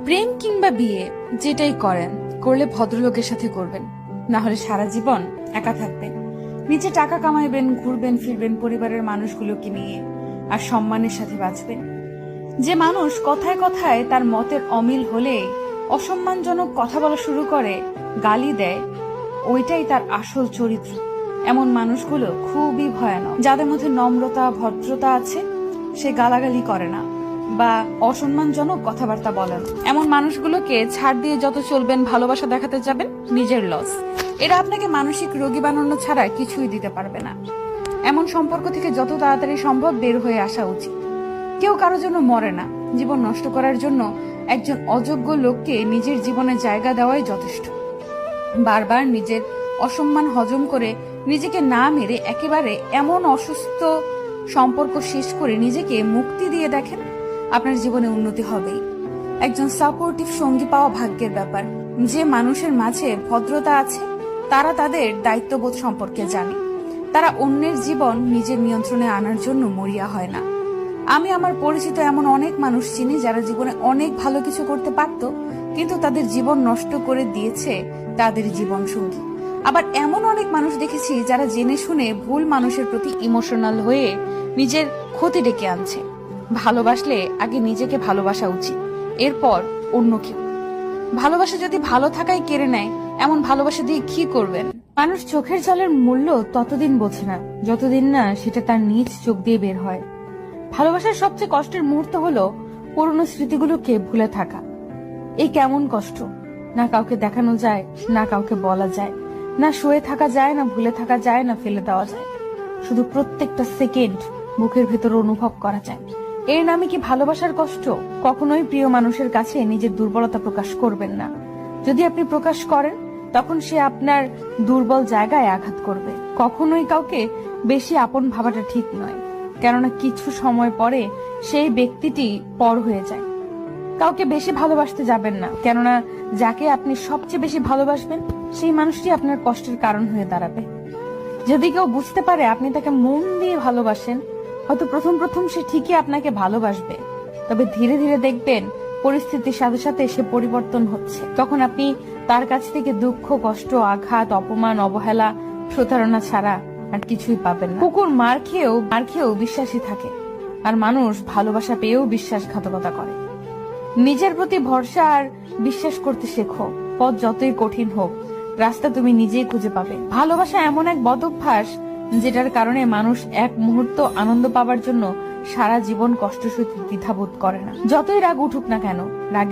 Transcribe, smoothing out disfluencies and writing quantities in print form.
প্রেম কিংবা বিয়ে যেটাই করেন, করলে ভদ্রলোকের সাথে করবেন, না হলে সারা জীবন একা থাকবেন। নিজে টাকা কামাইবেন, ঘুরবেন ফিরবেন পরিবারের মানুষগুলোকে নিয়ে, আর সম্মানের সাথে বাঁচবেন। যে মানুষ কথায় কথায় তার মতের অমিল হলে অসম্মানজনক কথা বলা শুরু করে, গালি দেয়, ওইটাই তার আসল চরিত্র। এমন মানুষগুলো খুবই ভয়ানক। যাদের মধ্যে নম্রতা ভদ্রতা আছে, সে গালাগালি করে না বা অসম্মানজনক কথাবার্তা বলেন। এমন মানুষগুলোকে ছাড় দিয়ে যত চলবেন, ভালোবাসা দেখাতে যাবেন, নিজের লস। এরা আপনাকে মানসিক রোগী বানানো ছাড়া কিছুই দিতে পারবে না। এমন সম্পর্ক থেকে যত তাড়াতাড়ি সম্ভব বের হয়ে আসা উচিত। কেউ কারোর জন্য মরে না। জীবন নষ্ট করার জন্য একজন অযোগ্য লোককে নিজের জীবনে জায়গা দেওয়াই যথেষ্ট। বারবার নিজের অসম্মান হজম করে নিজেকে না মেরে একেবারে এমন অসুস্থ সম্পর্ক শেষ করে নিজেকে মুক্তি দিয়ে দেখেন, আপনার জীবনে উন্নতি হবেই। একজন সাপোর্টিভ সঙ্গী পাওয়া ভাগ্যের ব্যাপার। যে মানুষের মাঝে ভদ্রতা আছে, তারা তাদের দায়িত্ববোধ সম্পর্কে জানে। তারা অন্যের জীবন নিজের নিয়ন্ত্রণে আনার জন্য মরিয়া হয় না। আমি আমার পরিচিত এমন অনেক মানুষ চিনি যারা জীবনে অনেক ভালো কিছু করতে পারত, কিন্তু তাদের জীবন নষ্ট করে দিয়েছে তাদের জীবন সঙ্গী। আবার এমন অনেক মানুষ দেখেছি যারা জেনে শুনে ভুল মানুষের প্রতি ইমোশনাল হয়ে নিজের ক্ষতি ডেকে আনছে। ভালোবাসলে আগে নিজেকে ভালোবাসা উচিত, এরপর অন্য কেউ। ভালোবাসা যদি ভালো থাকাই কেড়ে নেয়, এমন ভালোবাসা দিয়ে কি করবেন? মানুষ চোখের জলের মূল্য ততদিন বোঝে না যতদিন না সেটা তার নিজ চোখ দিয়ে বের হয়। ভালোবাসার সবচেয়ে কষ্টের মুহূর্ত হলো পুরনো স্মৃতিগুলোকে ভুলে থাকা। এই কেমন কষ্ট! না কাউকে দেখানো যায়, না কাউকে বলা যায়, না শুয়ে থাকা যায়, না ভুলে থাকা যায়, না ফেলে দেওয়া যায়। শুধু প্রত্যেকটা সেকেন্ড বুকের ভেতর অনুভব করা যায়। এর নামে কি ভালোবাসার কষ্ট? কখনোই প্রিয় মানুষের কাছে নিজের দুর্বলতা প্রকাশ করবেন না। যদি আপনি প্রকাশ করেন, তখন সে আপনার দুর্বল জায়গায় আঘাত করবে। কখনোই কাউকে বেশি আপন ভাবাটা ঠিক নয়, কেননা কিছু সময় পরে সেই ব্যক্তিটি পর হয়ে যায়। কাউকে বেশি ভালোবাসতে যাবেন না, কেননা যাকে আপনি সবচেয়ে বেশি ভালোবাসবেন, সেই মানুষটি আপনার কষ্টের কারণ হয়ে দাঁড়াবে। যদি কেউ বুঝতে পারে আপনি তাকে মন দিয়ে ভালোবাসেন, হয়তো প্রথম প্রথম সে ঠিকই আপনাকে ভালোবাসবে, তবে ধীরে ধীরে দেখবেন পরিস্থিতির সাথে সাথে সে পরিবর্তন হচ্ছে। তখন আপনি তার কাছ থেকে দুঃখ, কষ্ট, আঘাত, অপমান, অবহেলা, প্রতারণা ছাড়া আর কিছুই পাবেন না। কুকুর মার খেয়েও বিশ্বাসী থাকে, আর মানুষ ভালোবাসা পেয়েও বিশ্বাসঘাতকতা করে। নিজের প্রতি ভরসা আর বিশ্বাস করতে শেখো। পথ যতই কঠিন হোক, রাস্তা তুমি নিজেই খুঁজে পাবে। ভালোবাসা এমন এক বদ অভ্যাস যেটার কারণে মানুষ এক মুহূর্ত আনন্দ পাবার জন্য সারা জীবন কষ্ট সইতে দ্বিধাবোধ করে না। যতই রাগ উঠুক না কেন, রাগের